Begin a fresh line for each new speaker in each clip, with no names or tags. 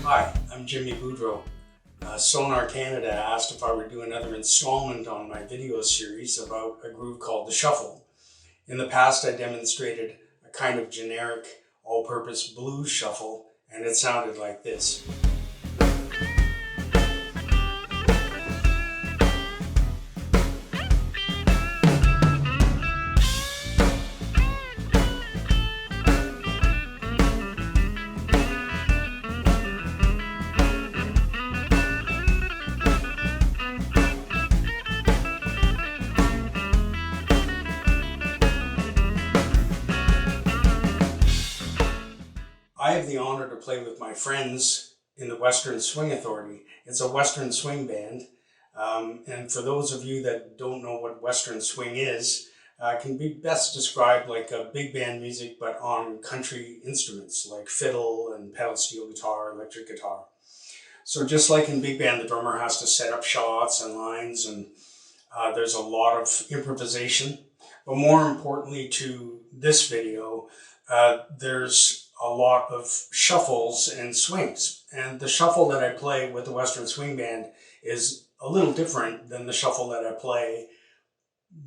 Hi, I'm Jimmy Boudreau. Sonor Canada asked if I would do another installment on my video series about a groove called the shuffle. In the past, I demonstrated a kind of generic all-purpose blues shuffle, and it sounded like this. I have the honor to play with my friends in the Western Swing Authority. It's a Western swing band, and for those of you that don't know what Western swing is, it can be best described like a big band music but on country instruments like fiddle and pedal steel guitar, electric guitar. So just like in big band, the drummer has to set up shots and lines, and there's a lot of improvisation. But more importantly to this video, there's a lot of shuffles and swings. And the shuffle that I play with the Western Swing Band is a little different than the shuffle that I play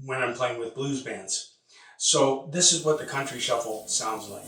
when I'm playing with blues bands. So this is what the country shuffle sounds like.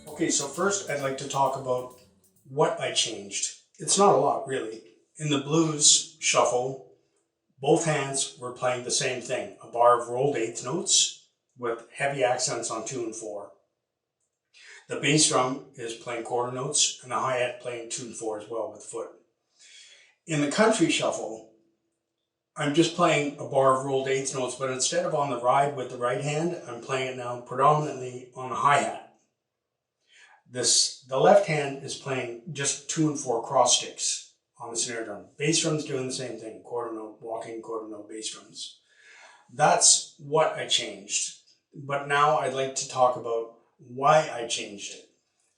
Okay, so first I'd like to talk about what I changed. It's not a lot, really. In the blues shuffle, both hands were playing the same thing, a bar of rolled eighth notes with heavy accents on 2 and 4. The bass drum is playing quarter notes, and the hi-hat playing 2 and 4 as well with the foot. In the country shuffle, I'm just playing a bar of rolled eighth notes, but instead of on the ride with the right hand, I'm playing it now predominantly on the hi-hat. The left hand is playing just 2 and 4 cross sticks on the snare drum. Bass drum's doing the same thing, quarter note walking, quarter note bass drums. That's what I changed. But now I'd like to talk about why I changed it.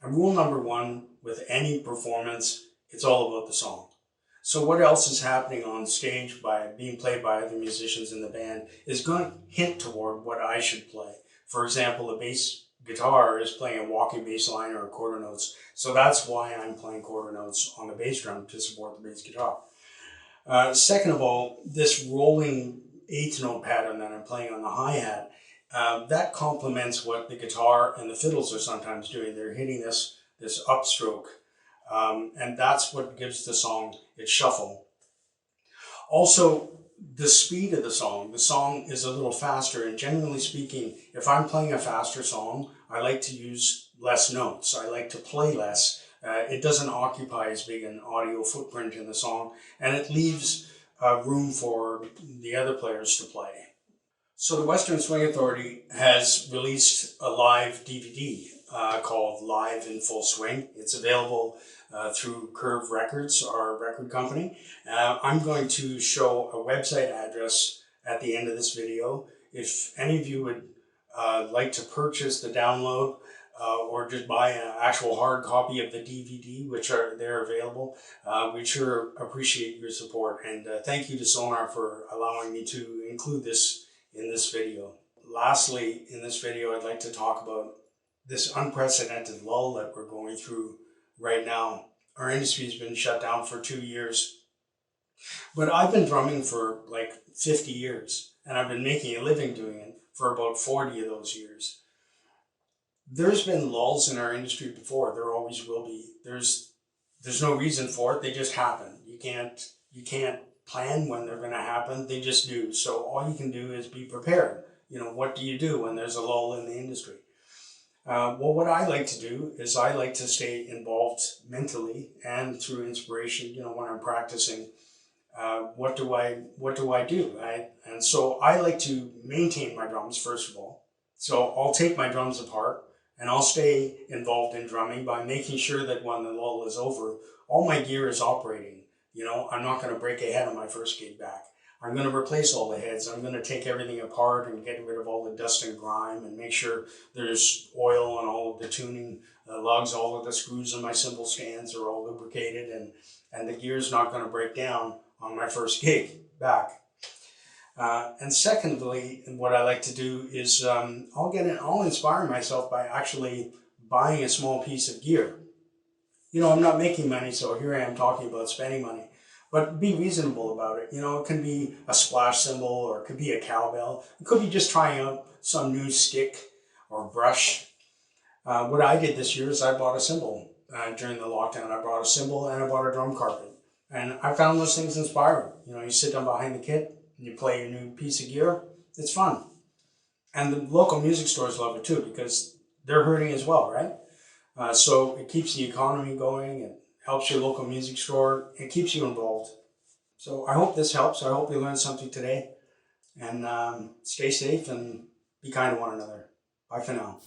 And rule number 1 with any performance, it's all about the song. So what else is happening on stage by being played by other musicians in the band is going to hint toward what I should play. For example, the bass guitar is playing a walking bass line or quarter notes. So that's why I'm playing quarter notes on the bass drum to support the bass guitar. Second of all, this rolling eighth note pattern that I'm playing on the hi-hat, that complements what the guitar and the fiddles are sometimes doing. They're hitting this upstroke, and that's what gives the song its shuffle. Also, the speed of the song is a little faster, and generally speaking, if I'm playing a faster song, I like to use less notes. I like to play less. It doesn't occupy as big an audio footprint in the song, and it leaves room for the other players to play. So the Western Swing Authority has released a live DVD called Live in Full Swing. It's available through Curve Records, our record company. I'm going to show a website address at the end of this video. If any of you would like to purchase the download or just buy an actual hard copy of the DVD, which they're available, we'd sure appreciate your support. And thank you to Sonor for allowing me to include this in this video. Lastly, in this video, I'd like to talk about this unprecedented lull that we're going through right now. Our industry's been shut down for 2 years, but I've been drumming for like 50 years, and I've been making a living doing it for about 40 of those years. There's been lulls in our industry before. There always will be. There's no reason for it. They just happen. You can't plan when they're going to happen. They just do. So all you can do is be prepared. You know, what do you do when there's a lull in the industry? Well, what I like to do is I like to stay involved mentally and through inspiration. You know, when I'm practicing, what do I do? And so I like to maintain my drums first of all. So I'll take my drums apart And I'll stay involved in drumming by making sure that when the lull is over, all my gear is operating. You know, I'm not going to break a head on my first gig back. I'm going to replace all the heads. I'm going to take everything apart and get rid of all the dust and grime and make sure there's oil on all of the tuning lugs. All of the screws on my cymbal stands are all lubricated, and the gear's not going to break down on my first gig back. And secondly, what I like to do is I'll inspire myself by actually buying a small piece of gear. You know, I'm not making money, so here I am talking about spending money. But be reasonable about it. You know, it can be a splash cymbal, or it could be a cowbell. It could be just trying out some new stick or brush. What I did this year is I bought a cymbal during the lockdown. I bought a cymbal and I bought a drum carpet. And I found those things inspiring. You know, you sit down behind the kit and you play your new piece of gear. It's fun. And the local music stores love it too, because they're hurting as well, right? So it keeps the economy going. It helps your local music store. It keeps you involved. So I hope this helps. I hope you learned something today. And stay safe and be kind to one another. Bye for now.